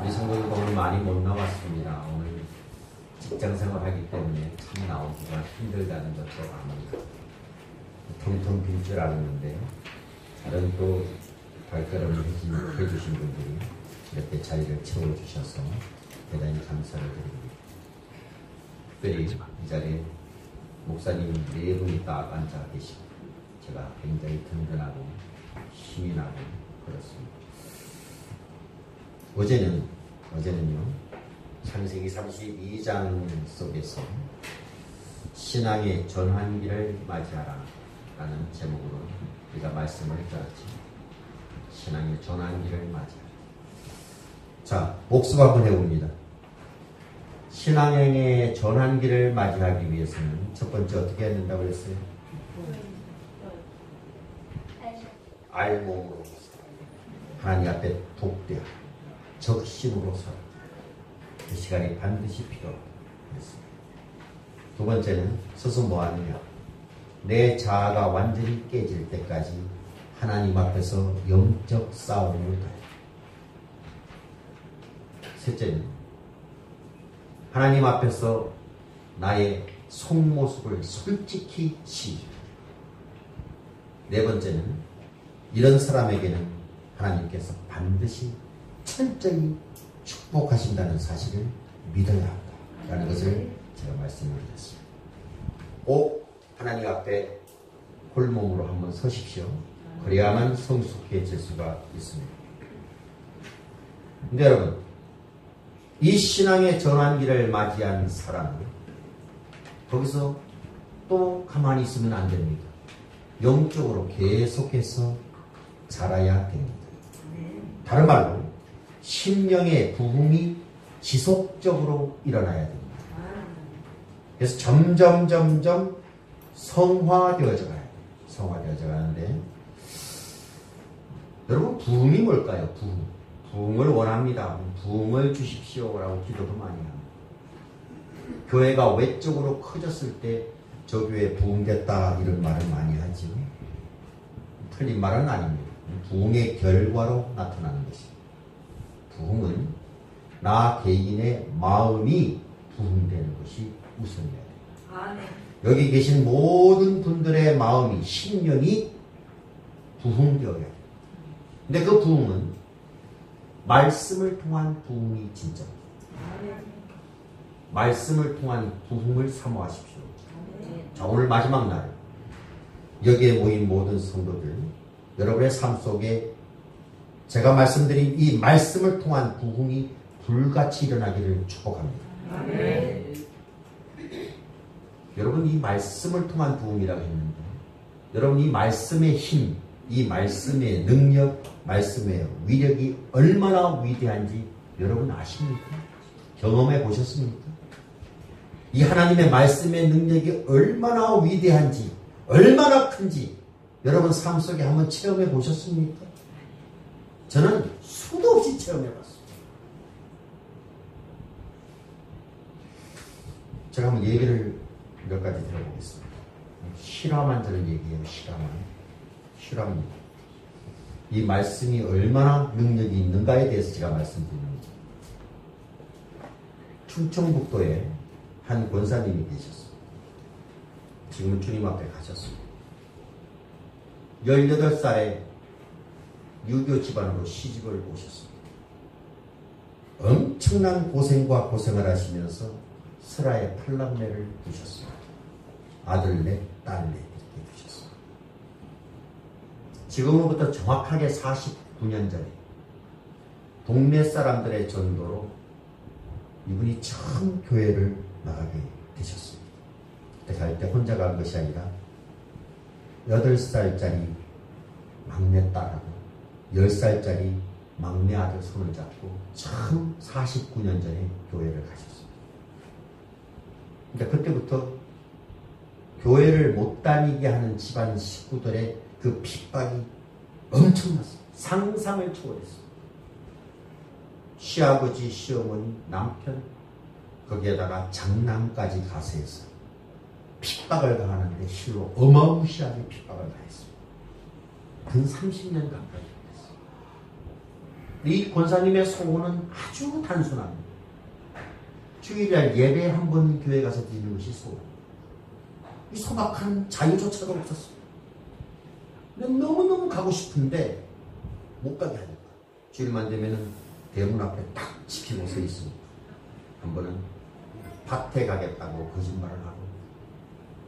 우리 성도들도 오늘 많이 못 나왔습니다. 오늘 직장 생활하기 때문에 참 나오기가 힘들다는 것도 압니다. 텅텅 빈 줄 알았는데 다른 또 발걸음을 해주신 분들이 이렇게 자리를 채워주셔서 대단히 감사를 드립니다. 특별히 이 자리에 목사님 네 분이 딱 앉아 계시고 제가 굉장히 든든하고 힘이 나고 그렇습니다. 어제는요 창세기 32장 속에서 신앙의 전환기를 맞이하라 라는 제목으로 우리가 말씀을 해드렸죠. 신앙의 전환기를 맞이하라. 자, 복습 한번 해봅니다. 신앙의 전환기를 맞이하기 위해서는 첫 번째 어떻게 해야 된다고 그랬어요? 알몸으로 하나님 앞에 독대하 적심으로 살아. 그 시간이 반드시 필요합니다. 두 번째는 서서 뭐 하느냐? 내 자아가 완전히 깨질 때까지 하나님 앞에서 영적 싸움을 가야. 셋째는 하나님 앞에서 나의 속모습을 솔직히 시인해. 네 번째는 이런 사람에게는 하나님께서 반드시 철저히 축복하신다는 사실을 믿어야 한다라는 것을 제가 말씀을 드렸습니다. 꼭 하나님 앞에 홀몸으로 한번 서십시오. 그래야만 성숙해질 수가 있습니다. 근데 여러분, 이 신앙의 전환기를 맞이한 사람은 거기서 또 가만히 있으면 안 됩니다. 영적으로 계속해서 자라야 됩니다. 다른 말로 심령의 부흥이 지속적으로 일어나야 됩니다. 그래서 점점 성화되어져 가야 돼요. 성화되어져 가는데 여러분, 부흥이 뭘까요? 부흥을 원합니다. 부흥을 주십시오라고 기도도 많이 합니다. 교회가 외적으로 커졌을 때 저 교회 부흥됐다 이런 말을 많이 하지. 틀린 말은 아닙니다. 부흥의 결과로 나타나는 것입니다. 부흥은 나 개인의 마음이 부흥되는 것이 우선이어야 됩니다. 여기 계신 모든 분들의 마음이, 심령이 부흥되어야 돼요. 근데 그 부흥은 말씀을 통한 부흥이 진짜입니다. 말씀을 통한 부흥을 사모하십시오. 자, 오늘 마지막 날 여기에 모인 모든 성도들, 여러분의 삶 속에 제가 말씀드린 이 말씀을 통한 부흥이 불같이 일어나기를 축복합니다. 여러분, 이 말씀을 통한 부흥이라고 했는데 여러분, 이 말씀의 힘, 이 말씀의 능력, 말씀의 위력이 얼마나 위대한지 여러분 아십니까? 경험해 보셨습니까? 이 하나님의 말씀의 능력이 얼마나 위대한지, 얼마나 큰지 여러분 삶 속에 한번 체험해 보셨습니까? 저는 수도 없이 체험해 봤습니다. 제가 한번 얘기를 몇 가지 들어보겠습니다. 실화만 저는 얘기해요. 실화입니다. 이 말씀이 얼마나 능력이 있는가에 대해서 제가 말씀드립니다. 충청북도에 한 권사님이 계셨습니다. 지금은 주님 앞에 가셨습니다. 18살에 유교 집안으로 시집을 오셨습니다. 엄청난 고생과 고생을 하시면서 슬하에 팔남매를 두셨습니다. 아들 넷, 딸 넷 이렇게 두셨습니다. 지금으로부터 정확하게 49년 전에 동네 사람들의 전도로 이분이 처음 교회를 나가게 되셨습니다. 그때 갈 때 혼자 간 것이 아니라 8살짜리 막내딸하고 10살짜리 막내 아들 손을 잡고 처음 49년 전에 교회를 가셨습니다. 그러니까 그때부터 교회를 못 다니게 하는 집안 식구들의 그 핍박이 엄청났습니다. 상상을 초월했습니다. 시아버지, 시어머니, 남편, 거기에다가 장남까지 가세해서 핍박을 가하는데 실로 어마무시하게 핍박을 가했습니다. 근 30년 가까이 됐습니다. 이 권사님의 소원은 아주 단순합니다. 주일날 예배 한 번 교회 가서 드리는 것이 소원. 이 소박한 자유조차도 없었어요. 너무너무 가고 싶은데 못 가게 하니까 주일만 되면은 대문 앞에 딱 지키고 서 있습니다. 한 번은 밭에 가겠다고 거짓말을 하고,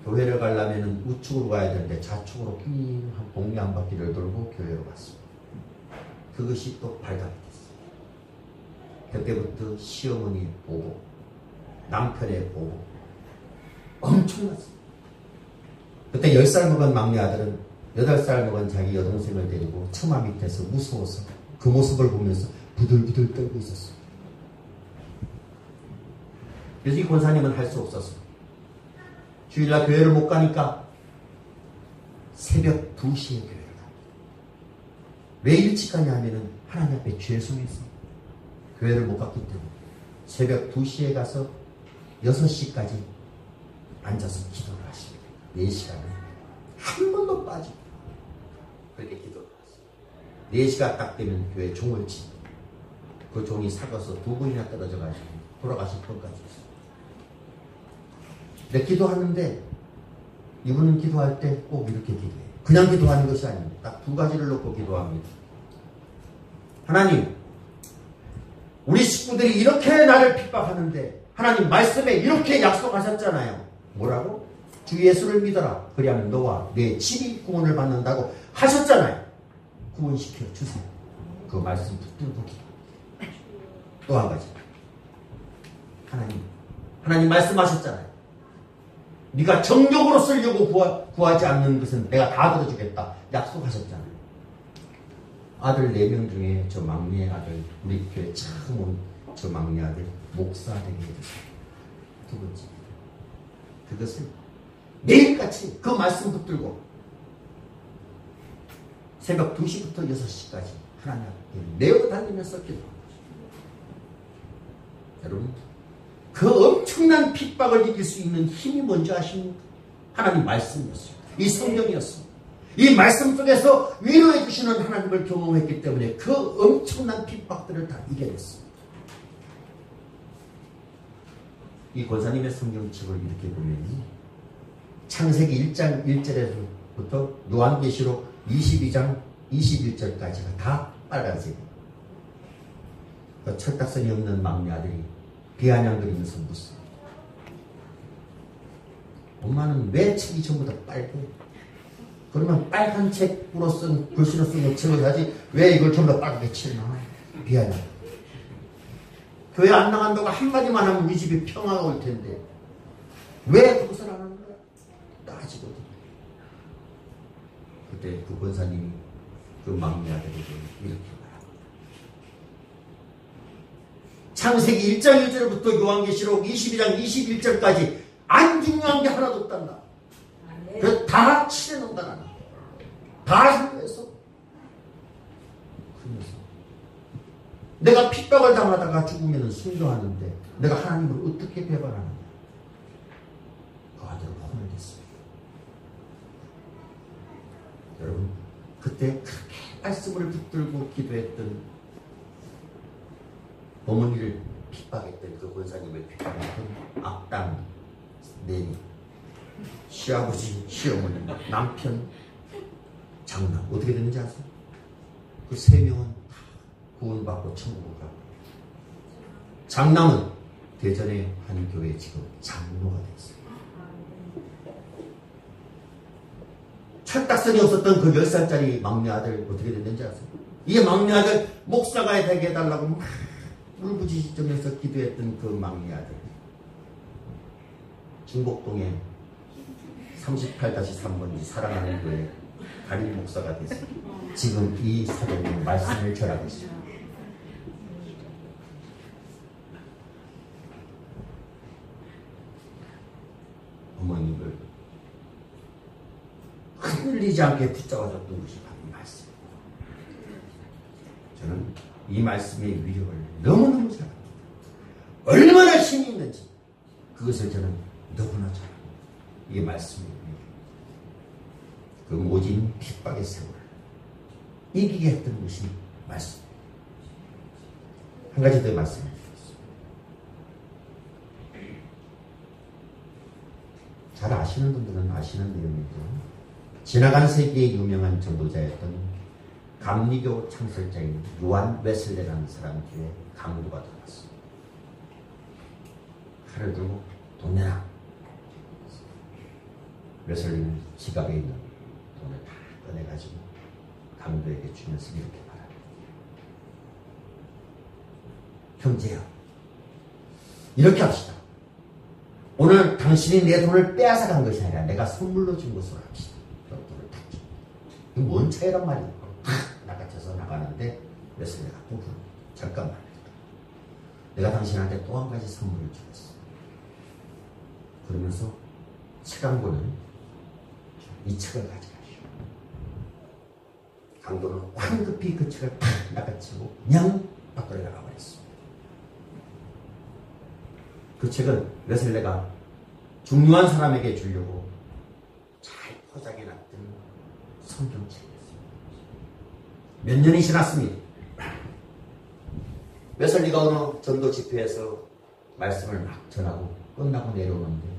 교회를 가려면은 우측으로 가야 되는데 좌측으로 한 동네 한 바퀴를 돌고 교회로 갔습니다. 그것이 또 발각이 됐어요. 그때부터 시어머니 보고 남편의 보고 엄청났어요. 그때 10살 먹은 막내 아들은 8살 먹은 자기 여동생을 데리고 처마 밑에서 무서워서 그 모습을 보면서 부들부들 떨고 있었어요. 그래서 이 권사님은 할 수 없었어요. 주일날 교회를 못 가니까 새벽 2시에 교회를 갑니다. 왜 일찍 가냐 하면은 하나님 앞에 죄송해서 교회를 못 갔기 때문에 새벽 2시에 가서 6시까지 앉아서 기도를 하십니다. 4시간을 한 번도 빠지고 그렇게 기도를 했어요. 4시가 딱 되면 교회 종을 칩니다. 그 종이 사가서 2번이나 떨어져가지고 돌아가실 것까지 있어요. 근데 기도하는데 이분은 기도할 때 꼭 이렇게 기도해요. 그냥 기도하는 것이 아닙니다. 딱 2가지를 놓고 기도합니다. 하나님, 우리 식구들이 이렇게 나를 핍박하는데 하나님 말씀에 이렇게 약속하셨잖아요. 뭐라고? 주 예수를 믿어라. 그리하면 너와 내 집이 구원을 받는다고 하셨잖아요. 구원시켜 주세요. 그 말씀 붙들고 기도. 또 한 가지. 하나님 말씀하셨잖아요. 네가 정욕으로 쓰려고 구하지 않는 것은 내가 다 들어주겠다. 약속하셨잖아요. 아들 4명 중에 저 막내 아들, 우리 교회 처음 온 저 막내 아들 목사 되게 해주세요. 2번째. 그것을 매일같이 그 말씀 붙들고 새벽 2시부터 6시까지 하나님 앞에 내어 다니면서 기도합니다. 여러분, 그 엄청난 핍박을 이길 수 있는 힘이 뭔지 아십니까? 하나님 말씀이었어요. 이 성경이었어요. 이 말씀 속에서 위로해 주시는 하나님을 경험했기 때문에 그 엄청난 핍박들을 다 이겨냈습니다. 이 권사님의 성경책을 이렇게 보면 창세기 1장 1절에서부터 요한계시록 22장 21절까지가 다 빨간색이에요. 그 철딱선이 없는 막내 아들이 비아냥거리면서 묻습니다. 엄마는 왜 책이 전부 다 빨개? 그러면 빨간 책으로 쓴 글씨로 쓴 책을 사지 왜 이걸 전부 다 빨갛게 칠나? 비아냥. 교회 안 나간다고 한마디만 하면 우리 집이 평화가 올 텐데 왜 그것을 안 하는 거야? 따지거든요. 그때 그 권사님이 그 막내 아들에게 이렇게 말합니다. 창세기 1장 1절부터 요한계시록 22장 21절까지 안 중요한 게 하나도 없단다. 그래서 다 칠해놓는다는 다 상고해서 그러면서 내가 핍박을 당하다가 죽으면 순종하는데 내가 하나님을 어떻게 배반하느냐. 그 아들을 혼을 냈습니다. 여러분, 그때 그렇게 말씀을 붙들고 기도했던 어머니를 핍박했던 그 권사님을 핍박했던 악당 4명, 시아버지, 시어머니, 남편, 장남 어떻게 됐는지 아세요? 그 3명은 다 구원받고 천국을 가고 장남은 대전의 한 교회 지금 장로가 됐어요. 철딱선이 없었던 그 10살짜리 막내 아들 어떻게 됐는지 아세요? 이 막내 아들 목사가 되게 해달라고 막 울부짖으면서 기도했던 그 막내 아들 중곡동에 38-3번 사랑하는 교회 담임 목사가 됐어요. 지금 이 사도님 말씀을 전하고 있습니다. 어머님을 흔들리지 않게 붙잡아줬던 것이 바로 이 말씀. 저는 이 말씀의 위력을 너무너무 잘 압니다. 얼마나 힘이 있는지 그것을 저는 너무나 잘 압니다. 이게 말씀이에요. 그 모진 핍박의 세월을 이기게 했던 것이 말씀이에요. 한 가지 더 말씀드리겠습니다. 잘 아시는 분들은 아시는 내용이고, 지나간 세기의 유명한 전도자였던 감리교 창설자인 요한 웨슬레라는 사람 뒤에 강도가 들어왔어. 칼을 들고 돈 내라. 웨슬레는 지갑에 있는 돈을 다 꺼내가지고 강도에게 주면서 이렇게 말합니다. 형제야, 이렇게 합시다. 오늘 당신이 내 돈을 빼앗아간 것이 아니라 내가 선물로 준 것으로 합시다. 돈을 다 줘. 이거 뭔 차이란 말이야. 탁 낚아쳐서 나가는데 웨슬레가 또 잠깐만, 내가 당신한테 또 한 가지 선물을 주겠어. 그러면서 책 한 권을, 이 책을 가져가시오. 강도는 황급히 그 책을 탁 낚아치고 그냥 밖으로 나가버렸습니다. 그 책은 웨슬레가 중요한 사람에게 주려고 잘 포장해놨던 성경책이었습니다. 몇 년이 지났습니다. 웨슬리가 어느 전도 집회에서 말씀을 막 전하고 끝나고 내려오는데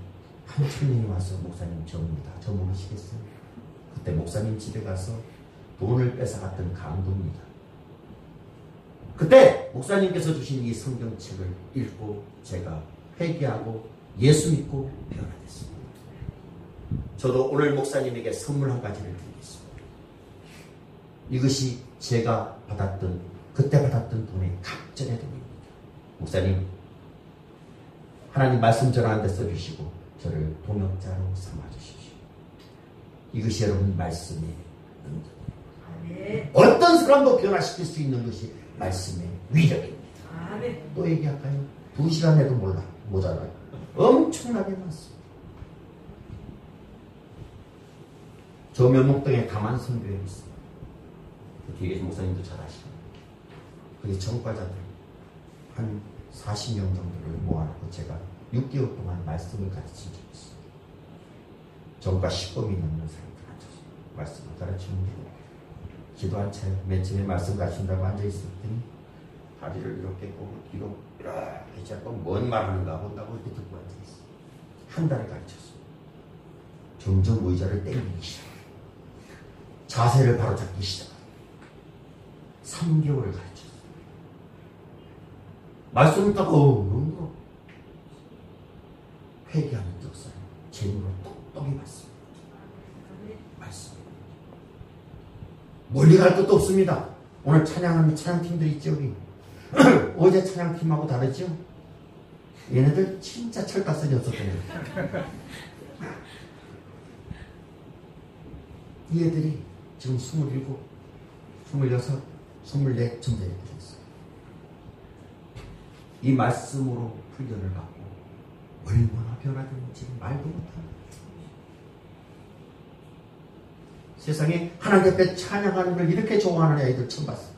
한 청년이 와서, 목사님 저입니다. 저 모르시겠어요? 그때 목사님 집에 가서 돈을 뺏어갔던 강도입니다. 그때 목사님께서 주신 이 성경책을 읽고 제가 회개하고 예수 믿고 변화됐습니다. 저도 오늘 목사님에게 선물 한 가지를 드리겠습니다. 이것이 제가 그때 받았던 돈의 갑절의 돈입니다. 목사님, 하나님 말씀 전하는 데 써주시고 저를 동역자로 삼아주십시오. 이것이 여러분 말씀의 능력입니다. 어떤 사람도 변화시킬 수 있는 것이 말씀의 위력입니다. 또 얘기할까요? 2시간 해도 모자라요. 엄청나게 많습니다. 저 면목동에 가만 선교회 있습니다. 그 뒤에 계신 목사님도 잘 아시죠? 거기 전과자들 한 40명 정도를 모아놓고 제가 6개월 동안 말씀을 가르친 적이 있습니다. 전과 10범이 넘는 사람들 앉아서 말씀을 가르치는데, 기도 한 차에 맨 처음에 말씀 가르친다고 앉아있을 때는 다리를 이렇게 꼬고 뒤로 이렇게 잡고 뭔 말하는가 본다고 이렇게 듣고 앉아있어요. 한 달을 가르쳤어요. 점점 의자를 땡기기 시작해요. 자세를 바로잡기 시작해요. 3개월을 가르쳤어요. 말씀을 딱 너무 회개하는 역사를 제물로 똑똑히 받습니다. 말씀. 멀리 갈 것도 없습니다. 오늘 찬양하는 찬양팀들 있죠, 여기. 어제 찬양팀하고 다르죠? 얘네들 진짜 철가선이 없었거든요. 이 애들이 지금 27, 26, 24 전도에 됐어요. 이 말씀으로 훈련을 받고 얼마나 변화되는지 말도 못합니다. 세상에 하나님 앞에 찬양하는 걸 이렇게 좋아하는 아이들 처음 봤어요.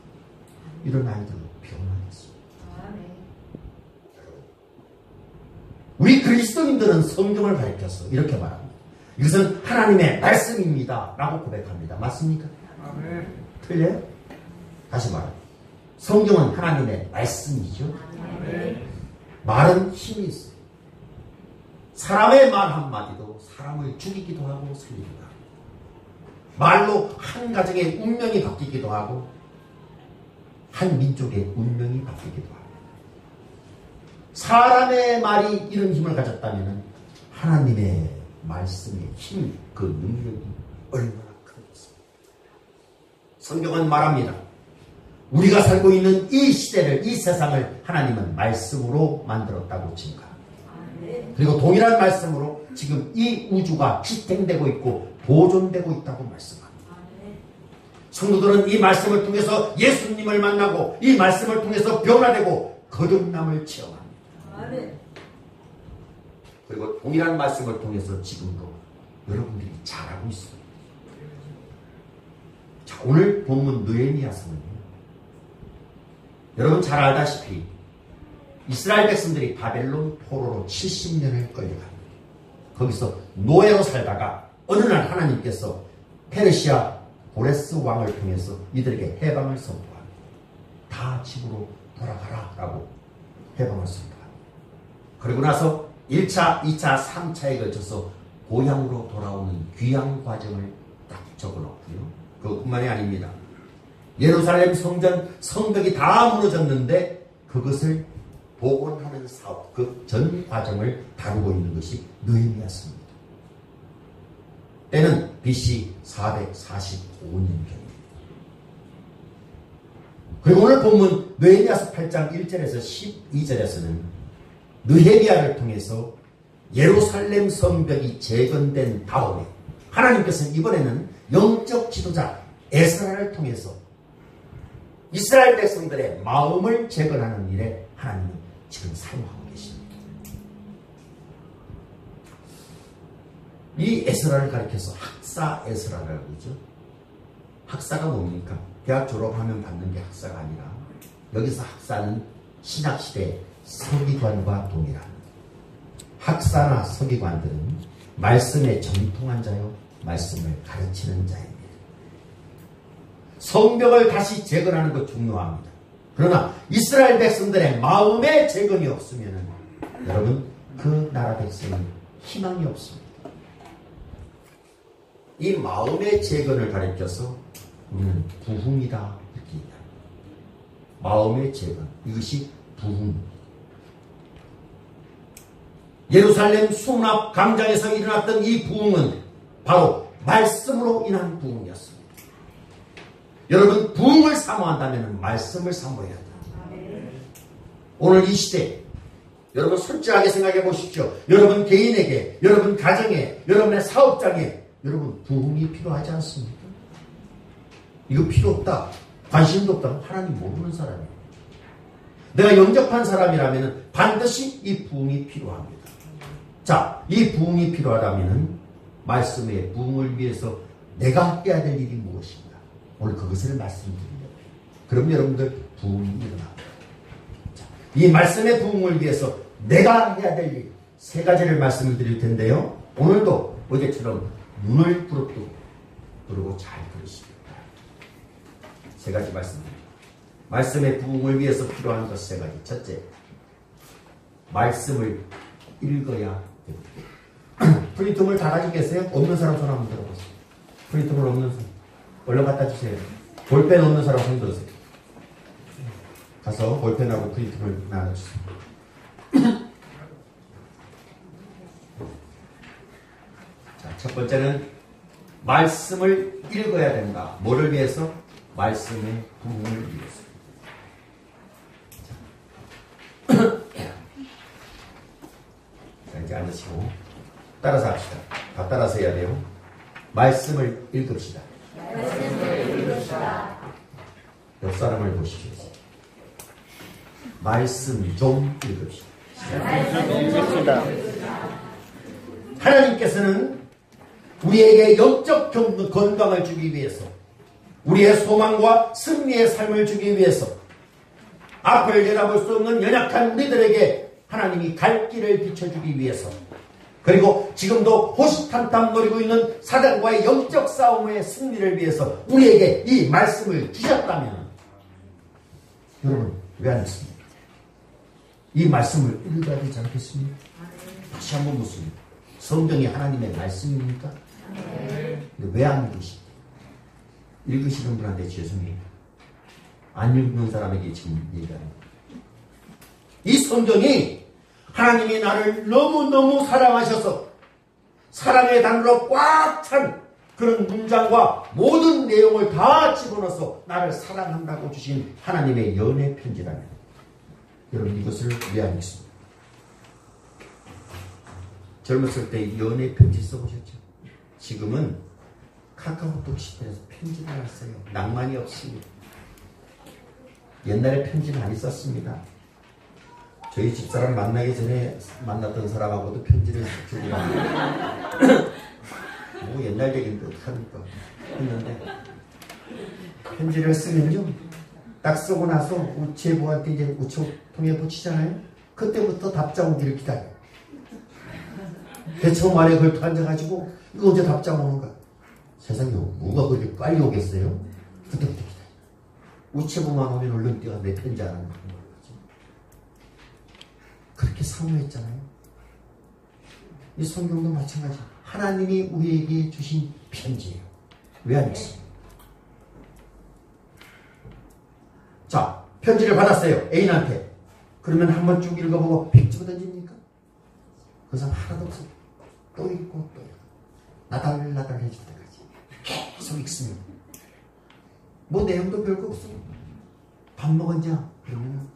이런 아이들로 변화됐습니다. 우리 그리스도인들은 성경을 가르쳐서 이렇게 말합니다. 이것은 하나님의 말씀입니다 라고 고백합니다. 맞습니까? 아멘. 틀려요? 다시 말합니다. 성경은 하나님의 말씀이죠. 아멘. 말은 힘이 있어요. 사람의 말 한마디도 사람을 죽이기도 하고 살리기도 하고, 말로 한 가정의 운명이 바뀌기도 하고 한 민족의 운명이 바뀌기도 하고, 사람의 말이 이런 힘을 가졌다면 하나님의 말씀의 힘, 그 능력이 얼마나 크겠습니까? 성경은 말합니다. 우리가 살고 있는 이 시대를, 이 세상을 하나님은 말씀으로 만들었다고 증가합니다. 그리고 동일한 말씀으로 지금 이 우주가 지탱되고 있고 보존되고 있다고 말씀합니다. 성도들은 이 말씀을 통해서 예수님을 만나고 이 말씀을 통해서 변화되고 거듭남을 체험합니다. 그리고 동일한 말씀을 통해서 지금도 여러분들이 잘하고 있습니다. 자, 오늘 본문 느헤미야서는요, 여러분 잘 알다시피 이스라엘 백성들이 바벨론 포로로 70년을 끌려갑니다. 거기서 노예로 살다가 어느 날 하나님께서 페르시아 고레스 왕을 통해서 이들에게 해방을 선포합니다. 다 다 집으로 돌아가라 라고 해방을 선포합니다. 그리고 나서 1차, 2차, 3차에 걸쳐서 고향으로 돌아오는 귀향 과정을 딱 적어놓고요. 그것뿐만이 아닙니다. 예루살렘 성벽이 다 무너졌는데 그것을 복원하는 사업, 그 전 과정을 다루고 있는 것이 느헤미야서입니다. 때는 BC 445년경입니다. 그리고 오늘 본문 느헤미야서 8장 1절에서 12절에서는 느헤미야를 통해서 예루살렘 성벽이 재건된 다음에 하나님께서는 이번에는 영적 지도자 에스라를 통해서 이스라엘 백성들의 마음을 재건하는 일에 하나님은 지금 사용하고 계십니다. 이 에스라를 가리켜서 학사 에스라라고 그러죠. 학사가 뭡니까? 대학 졸업하면 받는 게 학사가 아니라 여기서 학사는 신학시대 서기관과 동일합니다. 학사나 서기관들은 말씀에 정통한 자요, 말씀을 가르치는 자입니다. 성벽을 다시 재건하는 것 중요합니다. 그러나 이스라엘 백성들의 마음의 재건이 없으면 여러분 그 나라 백성은 희망이 없습니다. 이 마음의 재건을 가리켜서 우리는 부흥이다 이렇게 얘기합니다. 마음의 재건, 이것이 부흥입니다. 예루살렘 수문앞 광장에서 일어났던 이 부흥은 바로 말씀으로 인한 부흥이었습니다. 여러분 부흥을 사모한다면 말씀을 사모해야 합니다. 오늘 이 시대 여러분 솔직하게 생각해 보십시오. 여러분 개인에게, 여러분 가정에, 여러분의 사업장에 여러분 부흥이 필요하지 않습니까? 이거 필요 없다, 관심도 없다, 하나님 모르는 사람이에요. 내가 영접한 사람이라면 반드시 이 부흥이 필요합니다. 자, 이 부흥이 필요하다면 말씀의 부흥을 위해서 내가 해야 될 일이 무엇인가? 오늘 그것을 말씀드립니다. 그럼 여러분들 부흥이 일어납니다. 자, 이 말씀의 부흥을 위해서 내가 해야 될 일 세 가지를 말씀을 드릴 텐데요. 오늘도 어제처럼 눈을 부릅뜨고 잘 들으시기 바랍니다. 세 가지 말씀드립니다. 말씀의 부흥을 위해서 필요한 것 세 가지. 첫째, 말씀을 읽어야 됩니다. 프린트물 다 가지고 계세요? 없는 사람 손 한번 들어보세요. 프린트물 없는 사람 얼른 갖다 주세요. 볼펜 없는 사람 손 들으세요. 가서 볼펜하고 프린트물 나눠주세요. 자, 첫 번째는 말씀을 읽어야 된다. 뭐를 위해서? 말씀의 부흥을 위해서. 자, 이제 앉으시고 따라서 합시다. 다 따라서 해야 돼요. 말씀을 읽읍시다. 옆 사람을 보십시오. 말씀 좀 읽읍시다. 하나님께서는 우리에게 영적 건강을 주기 위해서, 우리의 소망과 승리의 삶을 주기 위해서, 앞을 내다볼 수 없는 연약한 우리들에게 하나님이 갈 길을 비춰주기 위해서, 그리고 지금도 호시탐탐 노리고 있는 사단과의 영적 싸움의 승리를 위해서 우리에게 이 말씀을 주셨다면 여러분 왜 안 했습니까? 이 말씀을 읽어야 되지 않겠습니까? 다시 한번 묻습니다. 성경이 하나님의 말씀입니까? 왜 안 읽으십니까? 읽으시는 분한테 죄송해요. 안 읽는 사람에게 지금 얘기하는 거예요. 이 성경이 하나님이 나를 너무너무 사랑하셔서 사랑의 단어로 꽉 찬 그런 문장과 모든 내용을 다 집어넣어서 나를 사랑한다고 주신 하나님의 연애 편지라면 여러분 이것을 왜 안 읽습니까? 젊었을 때 연애 편지 써보셨죠? 지금은 카카오톡 시대에서 편지를 안 써요. 낭만이 없습니다. 옛날에 편지 많이 썼습니다. 저희 집사람 만나기 전에 만났던 사람하고도 편지를 주고 뭐 옛날 얘기인데 어떡합니까 했는데, 편지를 쓰면요 딱 쓰고 나서 제보한테 이제 우체통에 붙이잖아요. 그때부터 답장 오기를 기다려요. 대처 아래 걸터 앉아가지고 이거 언제 답장 오는가. 세상에 뭐가 그렇게 빨리 오겠어요? 그때부터 기다려요. 우체부만 오면 얼른 뛰어 내 편지 안 하는 거지. 그렇게 사모했잖아요. 이 성경도 마찬가지야. 하나님이 우리에게 주신 편지예요. 왜 안 했어요? 자, 편지를 받았어요. 애인한테. 그러면 한번 쭉 읽어보고 휙 집어 던집니까? 그 사람 하나도 없어요. 또 읽고 또 읽고. 나달나달 해줄 때까지 계속 읽습니다. 뭐 내용도 별거 없어요. 밥 먹었냐? 그러면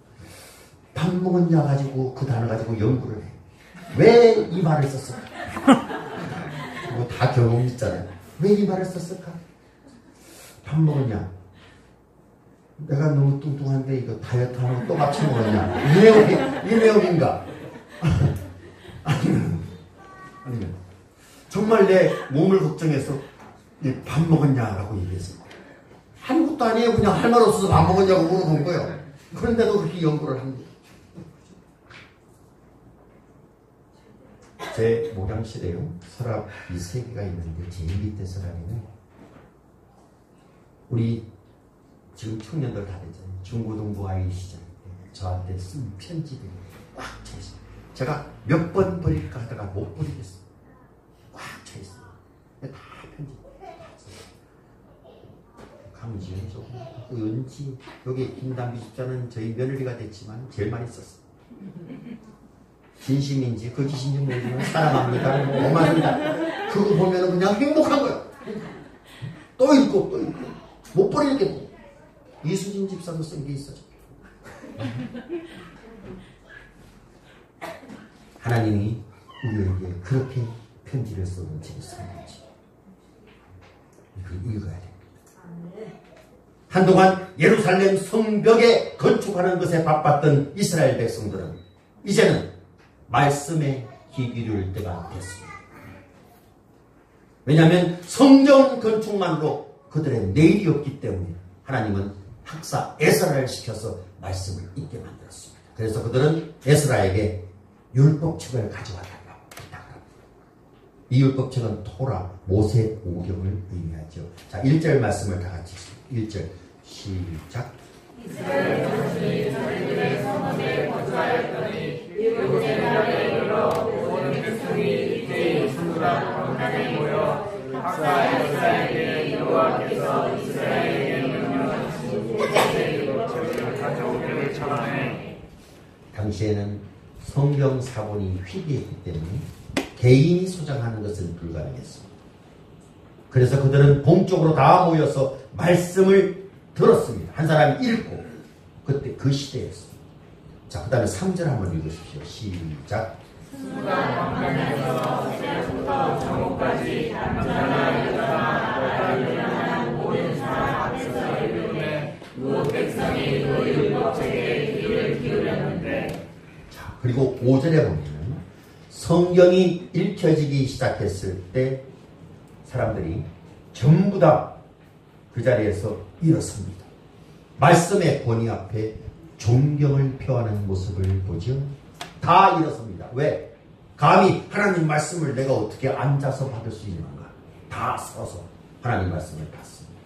밥 먹었냐 가지고 그 단어 가지고 연구를 해. 왜 이 말을 썼을까? 뭐 다 경험 있잖아요. 왜 이 말을 썼을까? 밥 먹었냐? 내가 너무 뚱뚱한데 이거 다이어트 하는 거 또 맞춰 먹었냐? 이 내용인가? 아니면 정말 내 몸을 걱정해서 밥 먹었냐라고 얘기했어요. 아무것도 아니에요. 그냥 할 말 없어서 밥 먹었냐고 물어본 거예요. 그런데도 그렇게 연구를 합니다. 제 목양실에요. 서랍 이 세 개가 있는데 제일 밑에 서랍에는 우리 지금 청년들 다 됐잖아요. 중고등부 아이 시절 때 저한테 쓴 편지들이 꽉 차있어요. 제가 몇 번 버릴까 하다가 못 버리겠어요. 꽉 차있어요. 다 편지. 강지현 조금, 은지, 여기 김담비 집사는 저희 며느리가 됐지만 제일 많이 썼어요. 진심인지 거짓인지 모르지만 사랑합니다. 고맙습니다. 그거 보면 그냥 행복한 거야. 또 읽고 또 읽고 못 버리겠고. 이수진 집사도 쓴 게 있어요. 하나님이 우리에게 그렇게 편지를 써놓은 책이 있었는지 이걸 읽어야 됩니다. 한동안 예루살렘 성벽에 건축하는 것에 바빴던 이스라엘 백성들은 이제는 말씀에 귀 기울일 때가 됐습니다. 왜냐하면 성전 건축만으로 그들의 내일이 없기 때문에 하나님은 학사 에스라를 시켜서 말씀을 읽게 만들었습니다. 그래서 그들은 에스라에게 율법책을 가져와 달라고 부탁합니다. 이 율법책은 토라, 모세 오경을 의미하죠. 자, 1절 말씀을 다 같이 1절 시작. 이스라엘 자손이 자기들의 성읍에 거주하였더니 일곱 제날에 이르러 모든 백성이 이제 순수한 광산에 모여 학사 에스라에게 여호와께서 이스라엘에게 명령하신 모세의 율법책을 가져오기를 청하네. 당시에는 성경 사본이 희귀했기 때문에 개인이 소장하는 것은 불가능했습니다. 그래서 그들은 공적으로 다 모여서 말씀을 들었습니다. 한 사람이 읽고 그때 그 시대였습니다. 자, 그 다음에 3절 한번 읽으십시오. 시작. 순수한 광산에서 새벽부터 정오까지 남자나 여자나 나라 일어나는 모든 사람 앞에서 읽음에 그 백성이 그 율법책에 귀를 기울였는데. 자, 그리고 5절에 보면 성경이 읽혀지기 시작했을 때 사람들이 전부 다 그 자리에서 일어섭니다. 말씀의 권위 앞에 존경을 표하는 모습을 보죠. 다 일어섭니다. 왜? 감히 하나님 말씀을 내가 어떻게 앉아서 받을 수 있는가? 다 서서 하나님 말씀을 받습니다.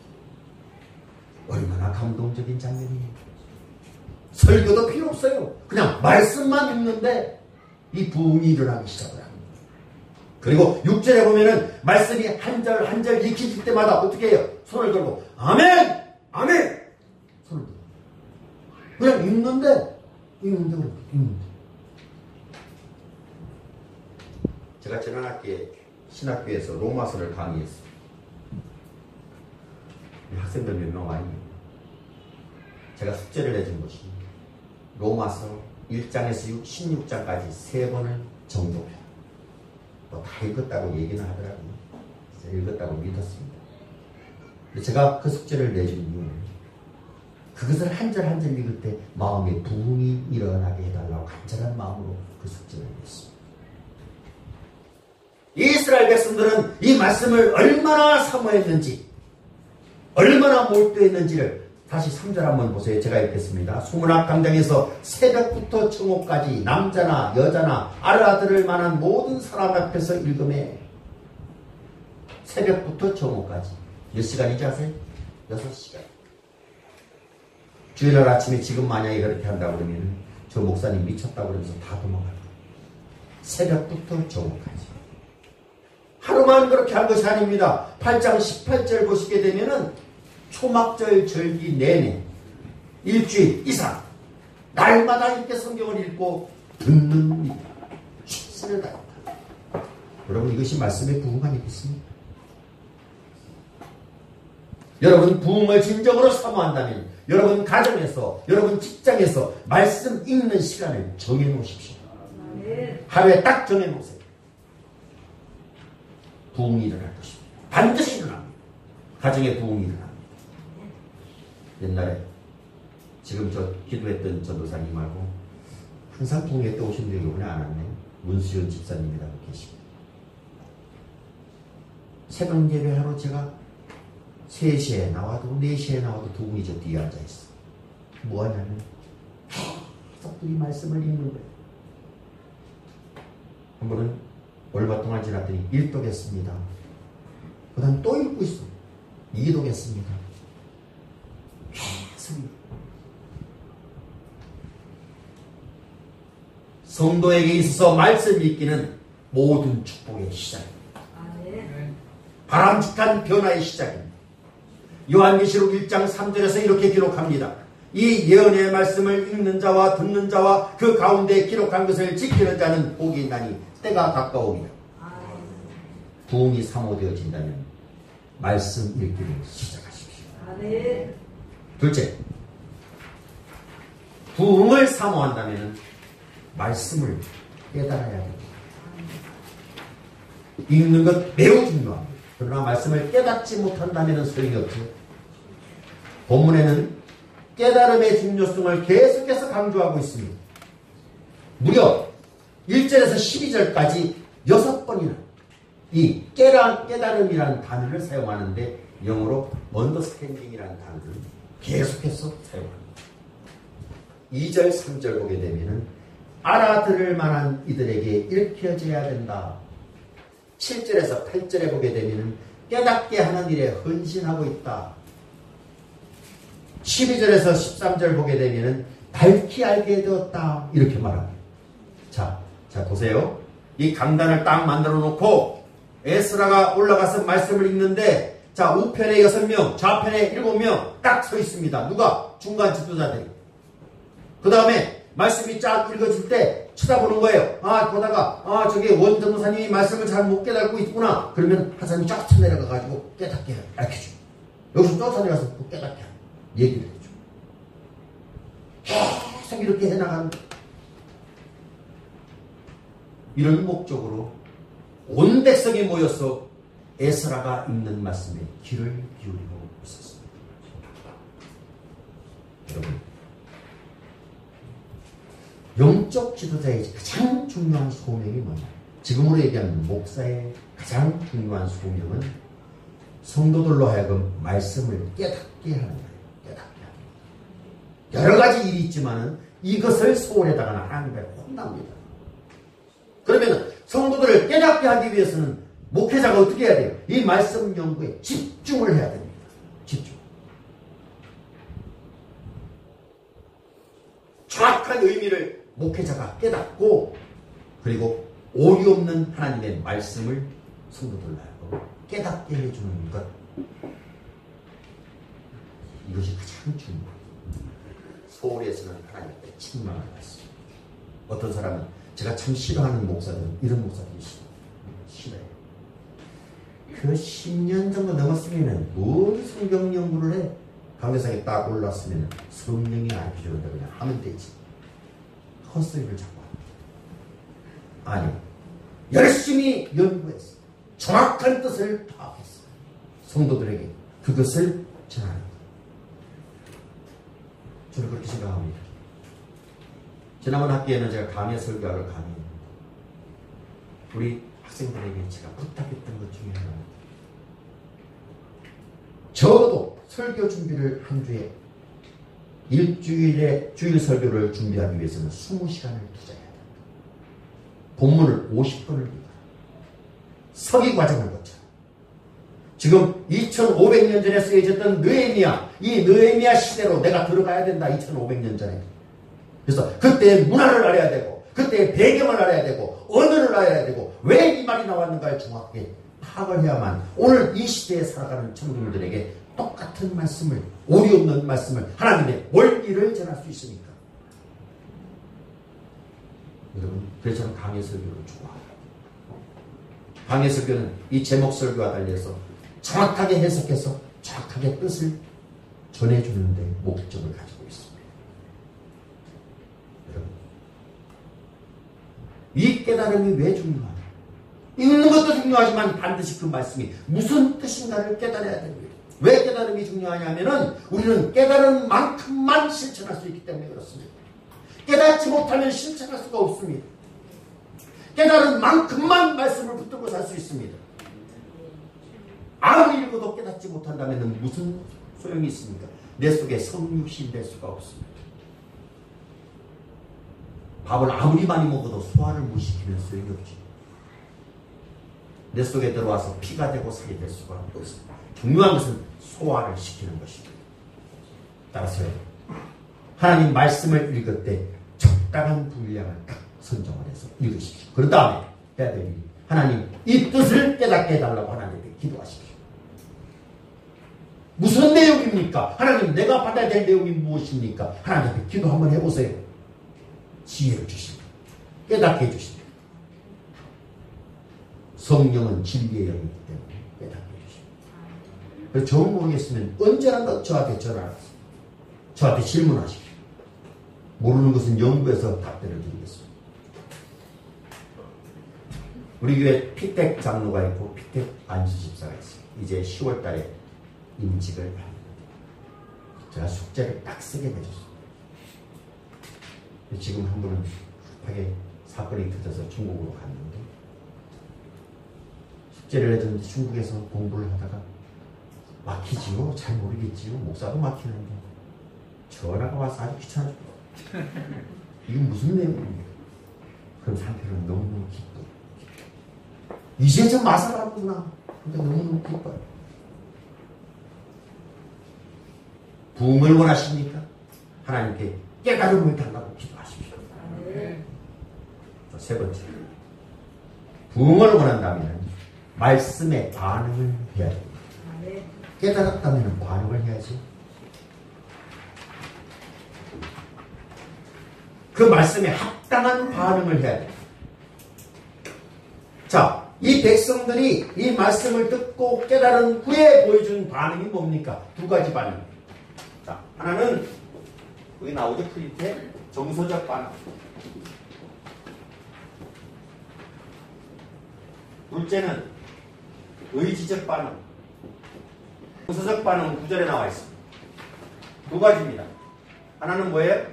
얼마나 감동적인 장면이에요. 설교도 필요 없어요. 그냥 말씀만 읽는데 이 부흥이 일어나기 시작을 합니다. 그리고 6절에 보면은 말씀이 한 절 한 절 읽힐 때마다 어떻게 해요? 손을 들고 아멘! 아멘! 손을 들고 그냥 읽는데 그렇게 읽는데 제가 지난 학기에 신학교에서 로마서를 강의했어요. 학생들 몇 명 아니에요. 제가 숙제를 내준 것이 로마서 1장에서 16장까지 3번을 정독해요. 다 읽었다고 얘기는 하더라고요. 읽었다고 믿었습니다. 근데 제가 그 숙제를 내준 이유는 그것을 한 절 한 절 읽을 때 마음에 부흥이 일어나게 해달라고 간절한 마음으로 그 숙제를 냈습니다. 이스라엘 백성들은 이 말씀을 얼마나 사모했는지 얼마나 몰두했는지를 다시 3절 한번 보세요. 제가 읽겠습니다. 소문학 강당에서 새벽부터 청호까지 남자나 여자나 알아들을 만한 모든 사람 앞에서 읽음에 새벽부터 청호까지 몇 시간인지 아세요? 6시간. 주일날 아침에 지금 만약에 그렇게 한다고 그러면 저 목사님 미쳤다고 그러면서 다 도망갈 거예요. 새벽부터 저녁까지. 하루만 그렇게 한 것이 아닙니다. 8장 18절 보시게 되면은 초막절 절기 내내 일주일 이상 날마다 이렇게 성경을 읽고 듣는 일, 최선을 다했다. 여러분 이것이 말씀의 부흥 아니겠습니까? 여러분 부흥을 진정으로 사모한다면 여러분 가정에서 여러분 직장에서 말씀 읽는 시간을 정해놓으십시오. 하루에 딱 정해놓으세요. 부흥이 일어날 것입니다. 반드시 일어납니다. 가정에 부흥이 일어납니다. 옛날에 지금 저 기도했던 전도사님하고 항상 부흥회 때 오신 적이 이번에 안 왔네요. 문수연 집사님이라고 계십니다. 새벽 예배하러 제가 3시에 나와도 4시에 나와도 두 분이 저 뒤에 앉아있어. 뭐하냐면 계속 이 말씀을 읽는 거예요. 한 번은 얼마 동안 지났더니 1독 했습니다. 그 다음 또 읽고 있어. 2독 했습니다. 계속 성도에게 있어서 말씀 읽기는 모든 축복의 시작입니다. 바람직한 변화의 시작입니다. 요한계시록 1장 3절에서 이렇게 기록합니다. 이 예언의 말씀을 읽는 자와 듣는 자와 그 가운데 기록한 것을 지키는 자는 복이 있나니 때가 가까우리라. 부흥이 사모되어진다면 말씀 읽기를 시작하십시오. 둘째, 부흥을 사모한다면 말씀을 깨달아야 됩니다. 읽는 것 매우 중요합니다. 그러나 말씀을 깨닫지 못한다면 소용이 없죠. 본문에는 깨달음의 중요성을 계속해서 강조하고 있습니다. 무려 1절에서 12절까지 6번이나 이 깨달음이라는 단어를 사용하는데 영어로 understanding이라는 단어를 계속해서 사용합니다. 2절, 3절 보게 되면은 알아들을 만한 이들에게 읽혀져야 된다. 7절에서 8절에 보게 되면은 깨닫게 하는 일에 헌신하고 있다. 12절에서 13절 보게 되면은 밝히 알게 되었다. 이렇게 말합니다. 자 보세요. 이 강단을 딱 만들어 놓고 에스라가 올라가서 말씀을 읽는데 자 우편에 6명, 좌편에 7명 딱 서 있습니다. 누가? 중간 지도자들이. 그 다음에 말씀이 쫙 읽어질 때 쳐다보는 거예요. 보다가 저기 원 전도사님이 말씀을 잘 못 깨닫고 있구나. 그러면 한 사람이 쫙 내려가가지고 깨닫게 가르쳐줘. 여기서 쫓아내가서 깨닫게 얘기를 해줘. 계속 이렇게 해나가는 거예요. 이런 목적으로 온 백성이 모여서 에스라가 읽는 말씀에 귀를 기울이고 있었습니다. 여러분, 영적 지도자의 가장 중요한 소명이 뭐냐? 지금으로 얘기하면 목사의 가장 중요한 소명은 성도들로 하여금 말씀을 깨닫게 하는 거예요. 깨닫게 하는 거예요. 여러 가지 일이 있지만은 이것을 소홀에다가는 하나님께 혼납니다. 그러면 성도들을 깨닫게 하기 위해서는 목회자가 어떻게 해야 돼요? 이 말씀 연구에 집중을 해야 됩니다. 집중. 정확한 의미를 목회자가 깨닫고 그리고 오류 없는 하나님의 말씀을 성도들로 하여금 깨닫게 해주는 것. 이것이 가장 중요합니다. 소홀에서는 하나님께 책망을 받습니다. 어떤 사람은 제가 참 싫어하는 목사들은 이런 목사들이 싫어요. 그 10년 정도 넘었으면 뭘 성경 연구를 해? 강대상에 딱 올랐으면 성령이 알려준다 그냥 하면 되지. 헛소리를 자꾸 합니다. 아니, 열심히 연구했어. 정확한 뜻을 파악했어. 성도들에게 그것을 전하는 거예요. 저는 그렇게 생각합니다. 지난번 학기에는 제가 강의 설교를 강의했는데 우리 학생들에게 제가 부탁했던 것 중에 하나는 적어도 설교 준비를 한 주에 일주일에 주일 설교를 준비하기 위해서는 20시간을 투자해야 된다. 본문을 50번을 읽어라. 서기 과정을 거쳐라. 지금 2500년 전에 쓰여졌던 느헤미야, 이 느헤미야 시대로 내가 들어가야 된다. 2500년 전에. 그래서 그때의 문화를 알아야 되고, 그때의 배경을 알아야 되고, 언어를 알아야 되고, 왜 이 말이 나왔는가를 정확하게 파악을 해야만 오늘 이 시대에 살아가는 청중들에게 똑같은 말씀을, 오리 없는 말씀을, 하나님의 원리를 전할 수 있으니까. 여러분, 그래서 저는 강해 설교를 좋아해요. 강해 설교는 이 제목 설교와 달리해서 정확하게 해석해서 정확하게 뜻을 전해주는 데 목적을 가지고 있습니다. 여러분, 이 깨달음이 왜 중요하냐? 읽는 것도 중요하지만 반드시 그 말씀이 무슨 뜻인가를 깨달아야 됩니다. 왜 깨달음이 중요하냐면은 우리는 깨달은 만큼만 실천할 수 있기 때문에 그렇습니다. 깨닫지 못하면 실천할 수가 없습니다. 깨달은 만큼만 말씀을 붙들고 살 수 있습니다. 아무리 읽어도 깨닫지 못한다면 무슨 소용이 있습니까? 내 속에 성육신 될 수가 없습니다. 밥을 아무리 많이 먹어도 소화를 못 시키면 소용이 없지. 내 속에 들어와서 피가 되고 살이 될 수가 없습니다. 중요한 것은 소화를 시키는 것입니다. 따라서 하나님 말씀을 읽을 때 적당한 분량을 딱 선정을 해서 읽으십시오. 그런 다음에 해야 될 일이 하나님 이 뜻을 깨닫게 해달라고 하나님께 기도하십시오. 무슨 내용입니까? 하나님 내가 받아야 될 내용이 무엇입니까? 하나님께 기도 한번 해보세요. 지혜를 주십니다. 깨닫게 해주십니다. 성령은 진리의 영이기 때문에 깨닫게 해주십니다. 그래서 정 모르겠으면 언제나 저한테 전화하세요. 저한테 질문하십시오. 모르는 것은 연구해서 답변을 드리겠습니다. 우리 교회 피택 장로가 있고 피택 안수집사가 있어요. 이제 10월 달에 임직을 합니다. 제가 숙제를 빡세게 내줬어요. 지금 한 분은 급하게 사건이 터져서 중국으로 갔는데 숙제를 내줬는데 중국에서 공부를 하다가 막히지요? 잘 모르겠지요? 목사도 막히는데 전화가 와서 아주 귀찮아 죽어. 이건 무슨 내용입니까? 그럼 한편은 너무너무 기뻐요. 이제 좀 맛을 하는구나. 근데 너무너무 기뻐요. 부흥을 원하십니까? 하나님께 깨달음을 달라고 기도하십시오. 세 번째, 부흥을 원한다면 말씀에 반응을 해야 됩니다. 깨달았다면 반응을 해야지. 그 말씀에 합당한 반응을 해야 됩니다. 자, 이 백성들이 이 말씀을 듣고 깨달은 후에 보여준 반응이 뭡니까? 두 가지 반응. 자, 하나는 여기 나오죠? 프린트에 정서적 반응. 둘째는 의지적 반응. 정서적 반응은 9절에 나와 있습니다. 두 가지입니다. 하나는 뭐예요?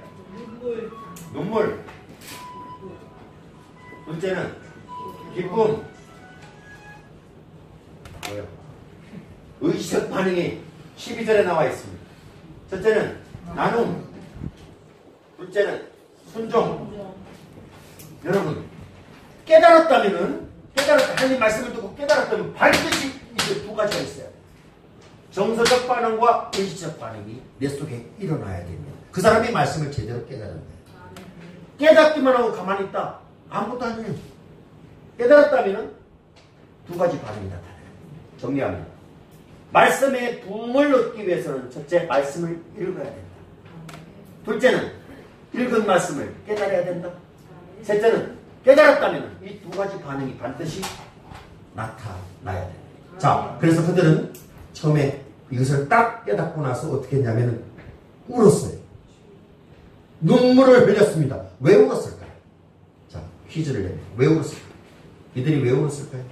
눈물. 둘째는 기쁨. 뭐예요? 의지적 반응이 12절에 나와 있습니다. 첫째는 나눔. 둘째는 순종. 여러분, 하나님 말씀을 듣고 깨달았다면 반드시 이제 두 가지가 있어요. 정서적 반응과 의지적 반응이 내 속에 일어나야 됩니다. 그 사람이 말씀을 제대로 깨달은 거예요. 깨닫기만 하고 가만히 있다. 아무것도 아니에요. 깨달았다면 두 가지 반응이 나타나요. 정리합니다. 말씀의 부흥을 얻기 위해서는 첫째, 말씀을 읽어야 된다. 둘째는 읽은 말씀을 깨달아야 된다. 셋째는 깨달았다면 이 두 가지 반응이 반드시 나타나야 됩니다. 자, 그래서 그들은 처음에 이것을 딱 깨닫고 나서 어떻게 했냐면 울었어요. 눈물을 흘렸습니다. 왜 울었을까요? 자, 퀴즈를 내요. 왜 울었을까요? 이들이 왜 울었을까요?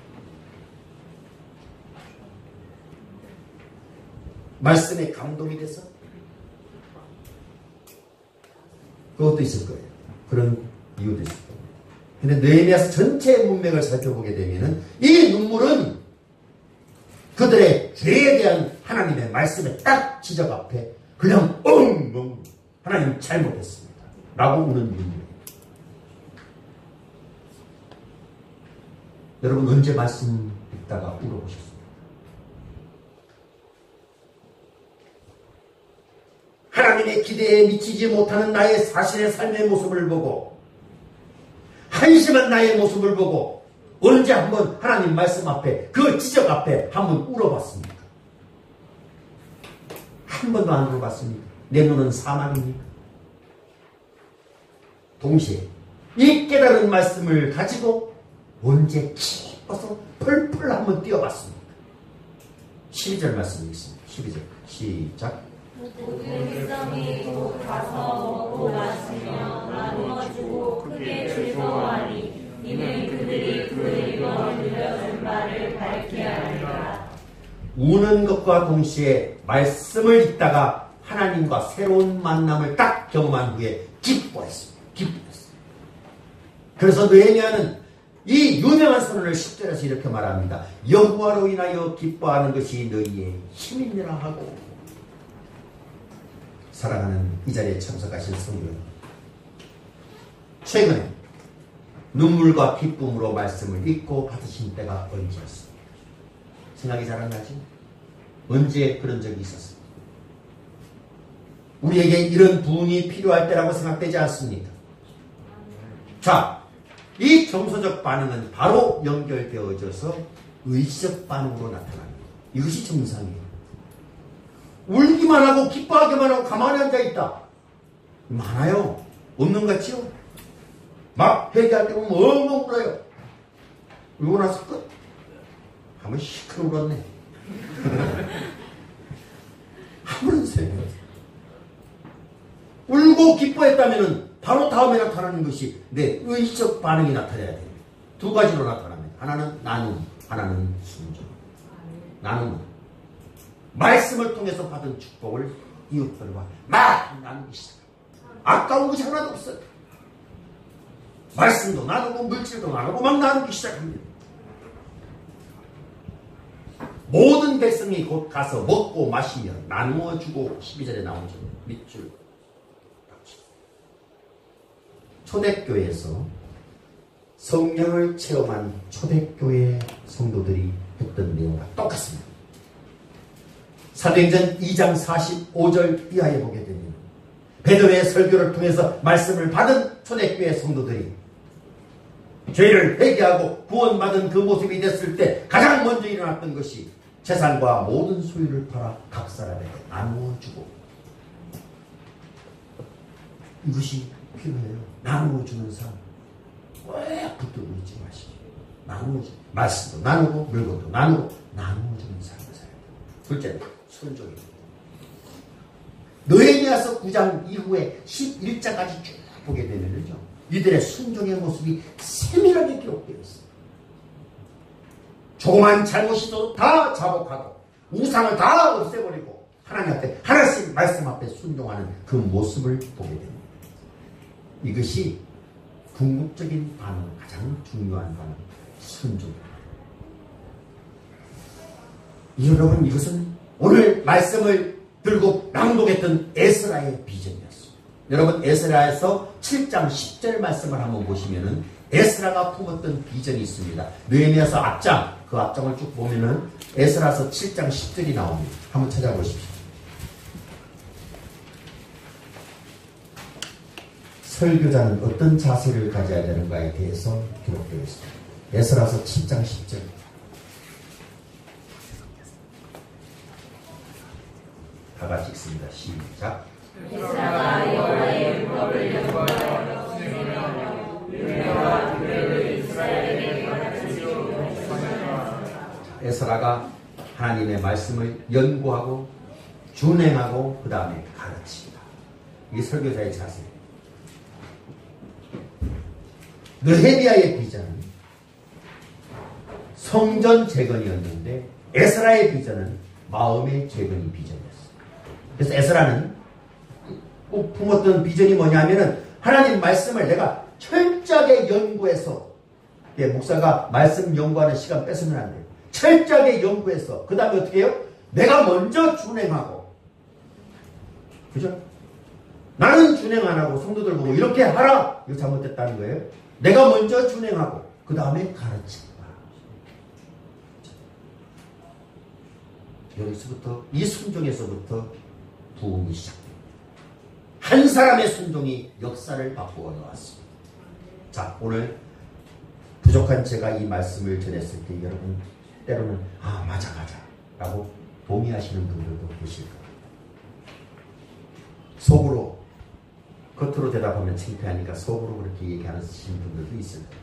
말씀에 감동이 돼서? 그것도 있을 거예요. 그런 이유도 있을 겁니다. 근데 느헤미야 전체의 문맥을 살펴보게 되면은 이 눈물은 그들의 죄에 대한 하나님의 말씀에 딱 지적 앞에 그냥 엉엉 하나님 잘못했습니다 라고 우는 눈물이에요. 여러분 언제 말씀 읽다가 울어보셨습니까? 하나님의 기대에 미치지 못하는 나의 사실의 삶의 모습을 보고 한심한 나의 모습을 보고 언제 한번 하나님 말씀 앞에 그 지적 앞에 한번 울어봤습니까? 한 번도 안 울어봤습니까? 내 눈은 사망입니까? 동시에 이 깨달은 말씀을 가지고 언제 기뻐서 펄펄 한번 뛰어봤습니까? 12절 말씀이 있습니다. 12절 시작. 모든 백성이 곧 가서 먹고 마시며 나누어 주고 크게 즐거워하니 이는 그들이 그 이루어 들려준 바를 밝게 하리라. 우는 것과 동시에 말씀을 읽다가 하나님과 새로운 만남을 딱 경험한 후에 기뻐했습니다. 기뻐했어요. 그래서 느헤미야는 이 유명한 선언을 10절에서 이렇게 말합니다. 여호와로 인하여 기뻐하는 것이 너희의 힘이니라 하고. 사랑하는 이 자리에 참석하신 성도 여러분, 최근에 눈물과 기쁨으로 말씀을 읽고 받으신 때가 언제였습니까? 생각이 잘 안 나지? 언제 그런 적이 있었습니까? 우리에게 이런 부흥이 필요할 때라고 생각되지 않습니까? 자, 이 정서적 반응은 바로 연결되어져서 의지적 반응으로 나타납니다. 이것이 정상이에요. 울기만 하고 기뻐하기만 하고 가만히 앉아있다. 많아요. 없는 것 같지요? 막 회개할 때 보면 엉엉 울어요. 울고 나서 끝. 한번 시큰 울었네. 아무런 소용이 없어요. 울고 기뻐했다면 바로 다음에 나타나는 것이 내 의지적 반응이 나타나야 됩니다. 두 가지로 나타납니다. 하나는 나눔, 하나는 순종. 나눔. 말씀을 통해서 받은 축복을 이웃들과 막 나누기 시작합니다. 아까운 것이 하나도 없어요. 말씀도 나누고 물질도 나누고 막 나누기 시작합니다. 모든 백성이 곧 가서 먹고 마시며 나누어 주고 12절에 나오죠. 밑줄. 초대교회에서 성령을 체험한 초대교회 성도들이 했던 내용과 똑같습니다. 사도행전 2장 45절 이하에 보게 되면 베드로의 설교를 통해서 말씀을 받은 초대교회 성도들이 죄를 회개하고 구원받은 그 모습이 됐을 때 가장 먼저 일어났던 것이 재산과 모든 소유를 팔아 각 사람에게 나누어 주고, 이것이 필요해요. 나누어 주는 삶. 왜 붙들고 있지 마시고 나누어 주, 말씀도 나누고 물건도 나누고 나누어 주는 삶을 살아야 돼요. 둘째는 순종입니다. 느헤미야서 9장 이후에 11장까지 쭉 보게 되면요, 이들의 순종의 모습이 세밀하게 기록되어 있습니다. 조그만 잘못이도 다 자복하고 우상을 다 없애버리고 하나님 앞에 하나씩 말씀 앞에 순종하는 그 모습을 보게 됩니다. 이것이 궁극적인 반응, 가장 중요한 반응, 순종입니다. 여러분, 이것은 오늘 말씀을 들고 낭독했던 에스라의 비전이었습니다. 여러분, 에스라에서 7장 10절 말씀을 한번 보시면은 에스라가 품었던 비전이 있습니다. 느헤미야서 앞장, 그 앞장을 쭉 보면은 에스라서 7장 10절이 나옵니다. 한번 찾아보십시오. 설교자는 어떤 자세를 가져야 되는가에 대해서 기록되어 있습니다. 에스라서 7장 10절. 다 같이 읽습니다. 시작. 에스라가 여호와의 율법을 연구하여 진행하며 율례와 규례를 이스라엘에게 가르치시고 에스라가 하나님의 말씀을 연구하고 준행하고 그 다음에 가르칩니다. 이게 설교자의 자세예요. 느헤미야의 비전은 성전 재건이었는데 에스라의 비전은 마음의 재건이 비전이었어요. 그래서 에스라는 꼭 품었던 비전이 뭐냐면은 하나님 말씀을 내가 철저하게 연구해서, 목사가 말씀 연구하는 시간 뺏으면 안 돼요. 철저하게 연구해서 그 다음에 어떻게 해요? 내가 먼저 준행하고, 그죠? 나는 준행 안 하고 성도들 보고 이렇게 하라, 이거 잘못됐다는 거예요. 내가 먼저 준행하고 그 다음에 가르친다. 여기서부터, 이 순종에서부터 부흥이 시작됩니다. 한 사람의 순종이 역사를 바꾸어 놓았습니다. 자, 오늘 부족한 제가 이 말씀을 전했을 때 여러분 때로는 맞아 라고 동의하시는 분들도 계실 겁니다. 속으로 겉으로 대답하면 창피하니까 속으로 그렇게 얘기하는 분들도 있을 거예요.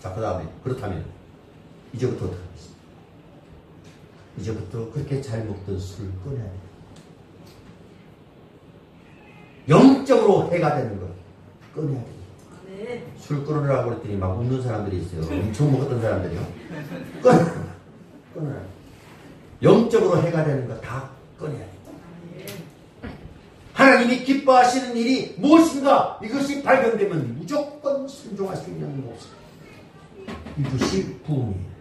자, 그 다음에 그렇다면 이제부터 어떻게 하겠습니까? 이제부터 그렇게 잘 먹던 술을 끊어야 돼요. 영적으로 해가 되는 걸 끊어야 돼요. 네. 술 끊으라고 그랬더니 막 웃는 사람들이 있어요. 엄청 먹었던 사람들이요. 끊어라. 영적으로 해가 되는 거 다 끊어야 돼요. 하나님이 기뻐하시는 일이 무엇인가 이것이 발견되면 무조건 순종할 수 있는 모습. 이것이 부흥이에요.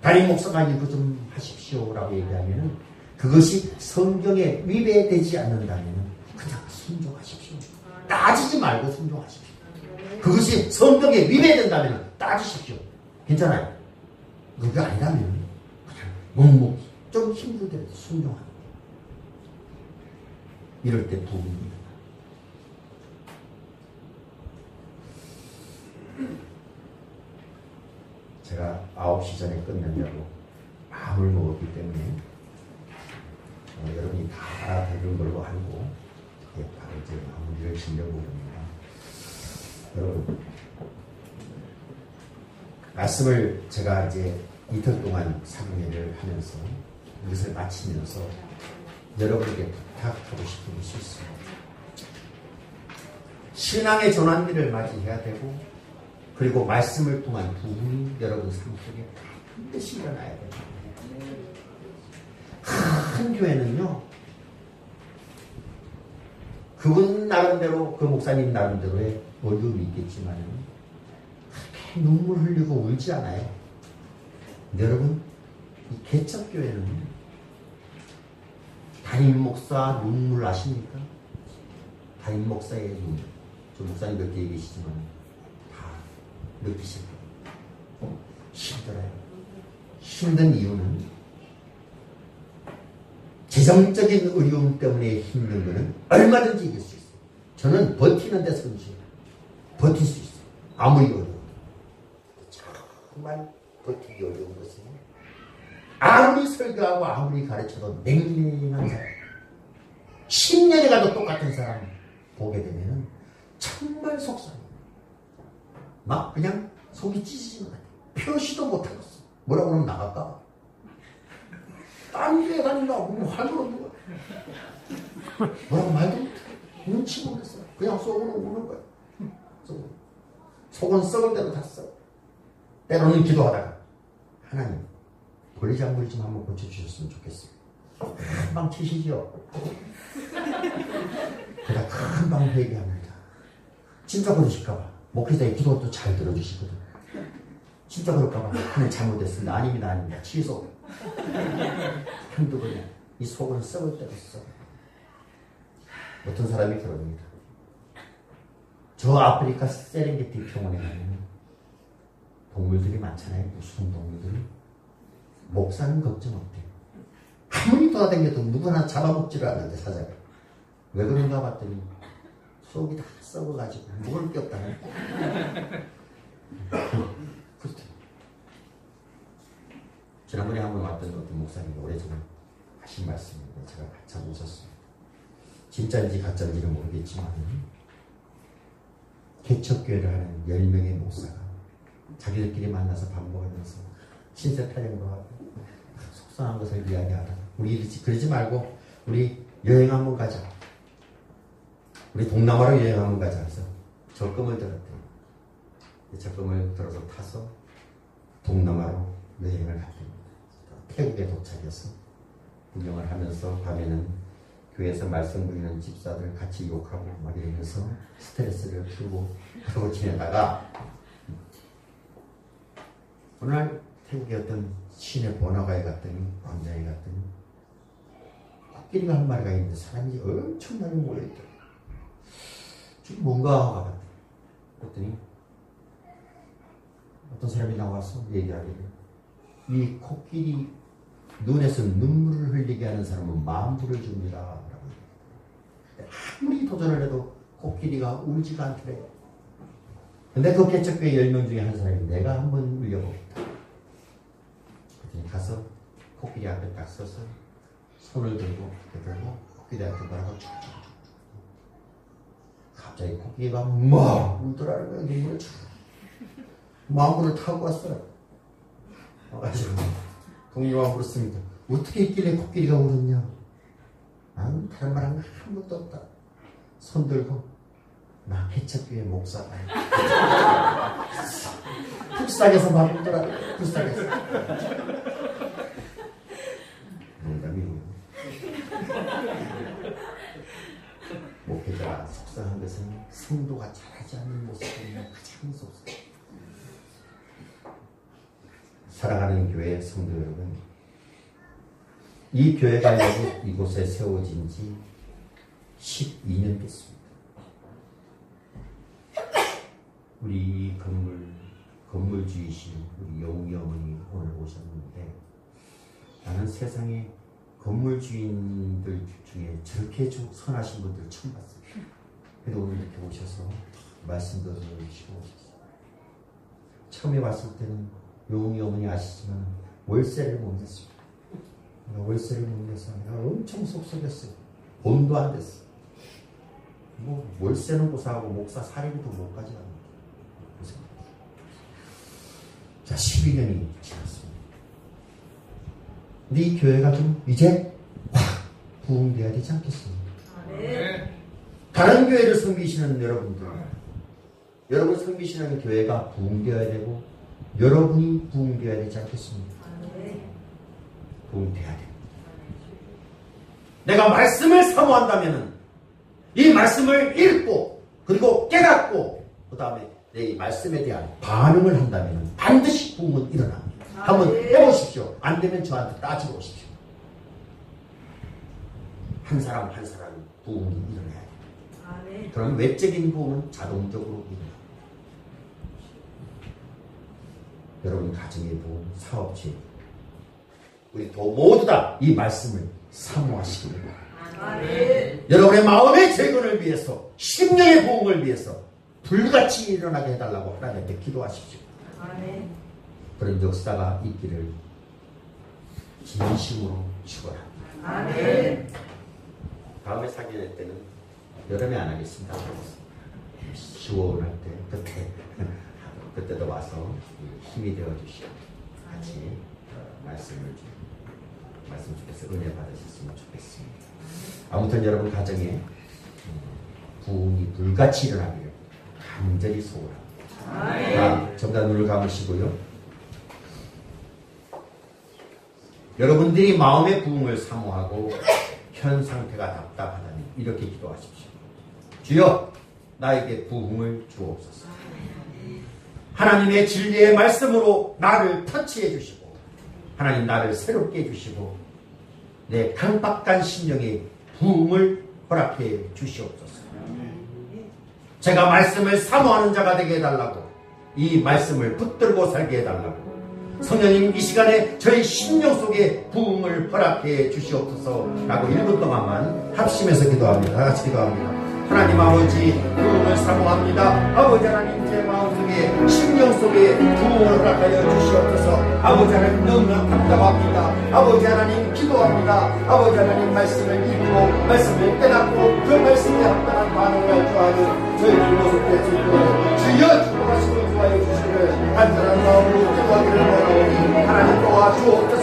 담임 목사가 이거 좀 하십시오라고 얘기하면 그것이 성경에 위배되지 않는다면 그냥 순종하십시오. 따지지 말고 순종하십시오. 그것이 성경에 위배된다면 따지십시오. 괜찮아요. 그게 아니라면 그냥 묵묵히 좀 힘들더라도 순종합니다. 이럴 때 부흥입니다. 제가 9시 전에 끝낸다고 마음을 먹었기 때문에 여러분이 다 알아들은 걸로 알고 바로 이제 마무리를 지려고 합니다. 여러분, 말씀을 제가 이제 이틀 동안 상례를 하면서 이것을 마치면서 여러분에게 부탁하고 싶은 것이 있습니다. 신앙의 전환기를 맞이해야 되고 그리고 말씀을 통한 부흥이 여러분 삶 속에 반드시 일어나야 됩니다. 큰 교회는요, 그분 나름대로, 그 목사님 나름대로의 어려움이 있겠지만 그렇게 눈물 흘리고 울지 않아요. 여러분, 이 개척교회는 담임 목사 눈물 아십니까? 담임 목사의 눈물. 저 목사님 몇 개 계시지만 다 느끼실 거예요. 힘들어요. 힘든 이유는 재정적인 어려움 때문에 힘든 거는 얼마든지 이길 수 있어요. 저는 버티는 데서든지 버틸 수 있어요. 아무리 어려워도. 정말 버티기 어려운 것은 아무리 설교하고 아무리 가르쳐도 냉랭한 사람, 10년에 가도 똑같은 사람 보게 되면 정말 속상해요. 막 그냥 속이 찢어지는 것 같아요. 표시도 못하겠어. 뭐라고 그러면 나갈까? 딴 데 다닌다고 할말 없는 거야. 뭐라고 말도 못해. 눈치 보겠어. 그냥 속으로 우는 거야. 속은 썩을 대로 다 썩어. 때로는 기도하다가 하나님 권리작물이 좀 한번 고쳐주셨으면 좋겠어요. 금방 치시죠. 그러다 금방 회개합니다. 진짜 그러실까봐. 목회자의 기도도 잘 들어주시거든. 진짜 그럴까봐. 그냥 잘못했습니다. 아닙니다. 취소. 한두 번이야. 이 속은 썩을 대로 썩어. 어떤 사람이 그럽니다. 저 아프리카 세렝게티 평원에 가면 동물들이 많잖아요. 무슨 동물들이. 목사는 걱정 없대요. 아무리 돌아다녀도 누구나 잡아먹지를 않는데 사자가. 왜 그런가 봤더니 속이 다 썩어가지고 먹을 게 없다는 그렇대. 지난번에 한번 왔던 어떤 목사님이 오래전에 하신 말씀인데 제가 참 웃었어요. 진짜인지 가짜인지는 모르겠지만 개척교회를 하는 10명의 목사가 자기들끼리 만나서 밥 먹으면서 신세 타령도 하고 속상한 것을 이야기하다. 우리 그러지 말고 우리 여행 한번 가자. 우리 동남아로 여행 한번 가자 해서 적금을 들었대요. 적금을 들어서 타서 동남아로 여행을 갔답니다. 태국에 도착해서 구경을 하면서 밤에는 교회에서 말씀 드리는 집사들 같이 욕하고 막 이러면서 스트레스를 풀고 그러고 지내다가 어느 날 태국의 어떤 시내 번화가에 갔더니 광장에 갔더니 코끼리가 한 마리가 있는데 사람이 엄청나게 모여있더라고요. 지금 뭔가 하고 갔더니 그랬더니 어떤 사람이 나와서 얘기하기를 이 코끼리 눈에서 눈물을 흘리게 하는 사람은 만불을 줍니다. 라고 아무리 도전을 해도 코끼리가 울지가 않더래. 근데 그 개척교회 10명 중에 한 사람이 내가 한번 울려보겠다. 그랬더니 가서 코끼리 앞에 딱 서서 손을 들고 코끼리한테 뭐라고 쭉. 갑자기 코끼리가 막 울더라는 거야. 눈물을 쭉. 마음을 타고 왔어요. 와가지고 동료가 물었습니다. 어떻게 있길래 코끼리가 울었냐? 나는 다른 말 한 번도 없다. 손 들고 나 개척교회 목사다. 불쌍해서 막 울더라고요. 불쌍해서. 농담이고요. 목회자가 속상한 것은 성도가 잘하지 않는 모습이 가장 무섭습니다. 사랑하는 교회 성도 여러분, 이 교회가 여기 이곳에 세워진 지 12년 됐습니다. 우리 건물주이신 우리 영웅이 어머니 오늘 오셨는데, 나는 세상에 건물주인들 중에 저렇게 선하신 분들 처음 봤어요. 그래도 오늘 이렇게 오셔서 말씀도 들으시고 오셨어요. 처음에 왔을 때는 영웅이 어머니 아시지만 월세를 못 냈습니다. 월세를 못 내서 내가 엄청 속썩였어요. 돈도 안 됐어. 뭐 월세는 고사하고 목사 사례비도 못 가져가는 거예요. 자, 12년이 지났습니다. 근데 이 교회가 좀 이제 확 부흥돼야 되지 않겠습니까? 네. 다른 교회를 섬기시는 여러분 섬기시는 교회가 부흥되어야 되고 여러분이 부흥되어야 되지 않겠습니까? 네. 부흥돼야 됩니다. 내가 말씀을 사모한다면 이 말씀을 읽고 그리고 깨닫고 그 다음에 내 이 말씀에 대한 반응을 한다면 반드시 부흥은 일어납니다. 한번 해보십시오. 안 되면 저한테 따지고 오십시오. 한 사람 한 사람 부흥이 일어나야 됩니다. 그럼 외적인 부흥은 자동적으로 일어납니다. 여러분 가정의 부흥, 사업체 우리 모두 다 이 말씀을 사모하시기 바랍니다. 여러분의 마음의 재건을 위해서 10년의 부흥을 위해서 불같이 일어나게 해달라고 하나님께 기도하십시오. 그런 역사가 있기를 진심으로 축원합니다. 다음에 사귀는 때는 여름에 안 하겠습니다. 시원할 때 그때도 와서 힘이 되어 주시고 같이 말씀 속에서 은혜 받으셨으면 좋겠습니다. 아무튼 여러분 가정에 부흥이 불같이 일어나기를 간절히 소원합니다. 정답 눈을 감으시고요. 여러분들이 마음의 부흥을 사모하고 현 상태가 답답하다니 이렇게 기도하십시오. 주여 나에게 부흥을 주옵소서. 하나님의 진리의 말씀으로 나를 터치해 주시고 하나님 나를 새롭게 해주시고 내 강박한 심령에 부흥을 허락해 주시옵소서. 제가 말씀을 사모하는 자가 되게 해달라고 이 말씀을 붙들고 살게 해달라고 성령님 이 시간에 저희 심령 속에 부흥을 허락해 주시옵소서 라고 1분 동안만 합심해서 기도합니다. 다 같이 기도합니다. 하나님 아버지 부흥을 사모합니다. 아버지 하나님 제 마음속에 심령 속에 부흥을 허락하여 주시옵소서. 아버지 하나님 너무나 답답합니다. 아버지 하나님 기도합니다. 아버지 하나님 말씀을 읽고 말씀을 깨닫고 그 말씀에 합당한 반응을 할 줄 아는 저희들 모습될 수 있도록 주여 축복하시고 인도하여 주시기를 간절한 마음으로 기도하기를 원하오니 하나님 도와주옵소서.